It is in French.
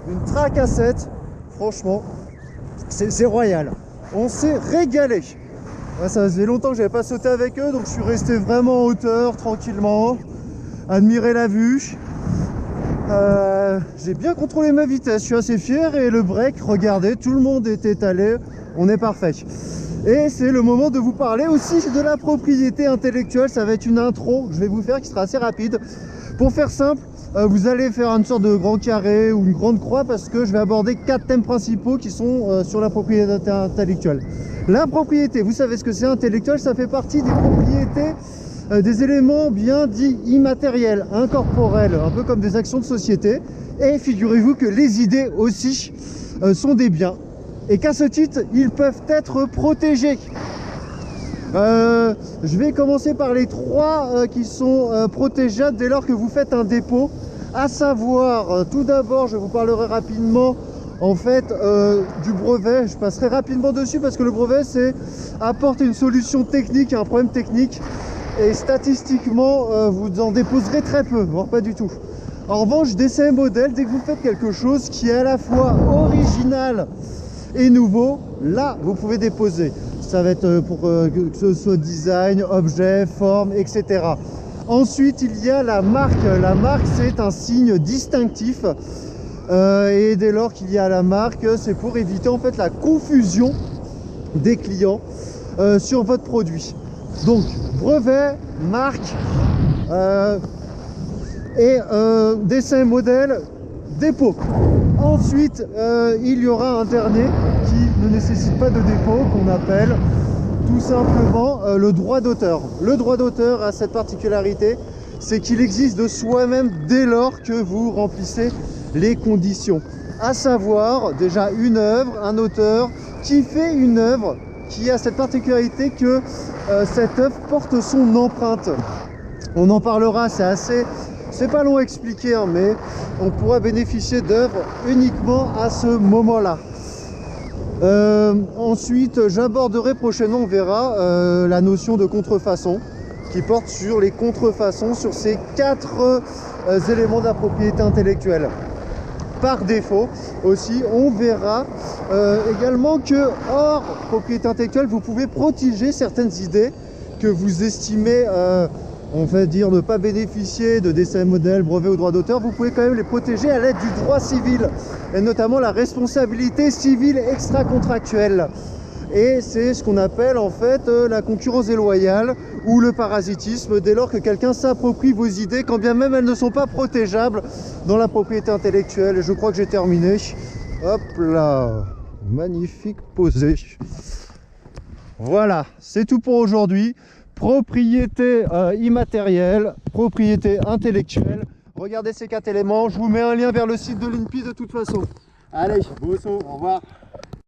une track à 7. Franchement, c'est royal. On s'est régalé. Ouais, ça faisait longtemps que j'avais pas sauté avec eux, donc je suis resté vraiment en hauteur, tranquillement, admirer la vue. J'ai bien contrôlé ma vitesse, je suis assez fier, et le break, regardez, tout le monde est étalé, on est parfait. Et c'est le moment de vous parler aussi de la propriété intellectuelle. Ça va être une intro que je vais vous faire qui sera assez rapide. Pour faire simple, vous allez faire une sorte de grand carré ou une grande croix parce que je vais aborder 4 thèmes principaux qui sont sur la propriété intellectuelle. La propriété, vous savez ce que c'est intellectuel, ça fait partie des propriétés, des éléments bien dits immatériels, incorporels, un peu comme des actions de société. Et figurez-vous que les idées aussi sont des biens et qu'à ce titre, ils peuvent être protégés. Je vais commencer par les 3 qui sont protégeables dès lors que vous faites un dépôt, à savoir, tout d'abord, je vous parlerai rapidement en fait du brevet. Je passerai rapidement dessus parce que le brevet apporte une solution technique à un problème technique, et statistiquement vous en déposerez très peu, voire pas du tout. En revanche, d'essai modèle, dès que vous faites quelque chose qui est à la fois original et nouveau, là vous pouvez déposer. Ça va être pour que ce soit design, objet, forme, etc. Ensuite, il y a la marque. La marque, c'est un signe distinctif. Et dès lors qu'il y a la marque, c'est pour éviter en fait la confusion des clients sur votre produit. Donc, brevet, marque et dessin modèle, dépôt. Ensuite, il y aura un dernier qui ne nécessite pas de dépôt, qu'on appelle tout simplement le droit d'auteur. Le droit d'auteur a cette particularité, c'est qu'il existe de soi-même dès lors que vous remplissez les conditions. À savoir, déjà une œuvre, un auteur qui fait une œuvre qui a cette particularité que cette œuvre porte son empreinte. On en parlera, c'est pas long à expliquer, hein, mais on pourra bénéficier d'œuvres uniquement à ce moment-là. Ensuite, j'aborderai prochainement, on verra, la notion de contrefaçon qui porte sur les contrefaçons, sur ces 4 éléments de la propriété intellectuelle. Par défaut aussi, on verra également que hors propriété intellectuelle, vous pouvez protéger certaines idées que vous estimez on va dire ne pas bénéficier de dessin modèle, brevet ou droit d'auteur. Vous pouvez quand même les protéger à l'aide du droit civil, et notamment la responsabilité civile extra-contractuelle. Et c'est ce qu'on appelle en fait la concurrence déloyale ou le parasitisme, dès lors que quelqu'un s'approprie vos idées, quand bien même elles ne sont pas protégeables dans la propriété intellectuelle. Et je crois que j'ai terminé. Hop là, magnifique posé. Voilà, c'est tout pour aujourd'hui. Propriété immatérielle, propriété intellectuelle. Regardez ces 4 éléments. Je vous mets un lien vers le site de l'INPI de toute façon. Allez, beau saut, au revoir.